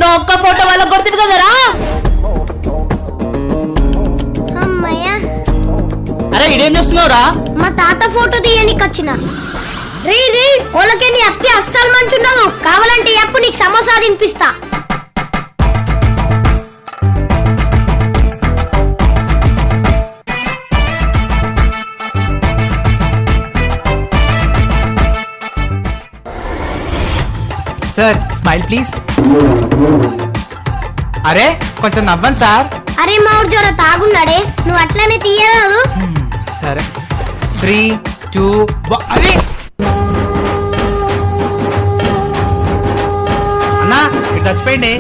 నా ఒక్క ఫోటో వాళ్ళకి కొడుతుంది కదరా. అమ్మయ్యా. అరే ఇదేం చేస్తున్నావురా? మా తాత ఫోటో తీయనికి వచ్చిన. రీ వాళ్ళకి నీ అత్తే అస్సలు మంచుండదు. కావాలంటే ఎప్పుడు నీకు సమోసా తినిపిస్తా. Sir smile please. అరే కొంచెం నవ్వండి సార్. అరే మా ఊరు జ్వర తాగున్నాడే, నువ్వు అట్లనే తీయరాదు. సరే 3, 2 అరే అన్నా ఇటు చచ్చిపోయింది.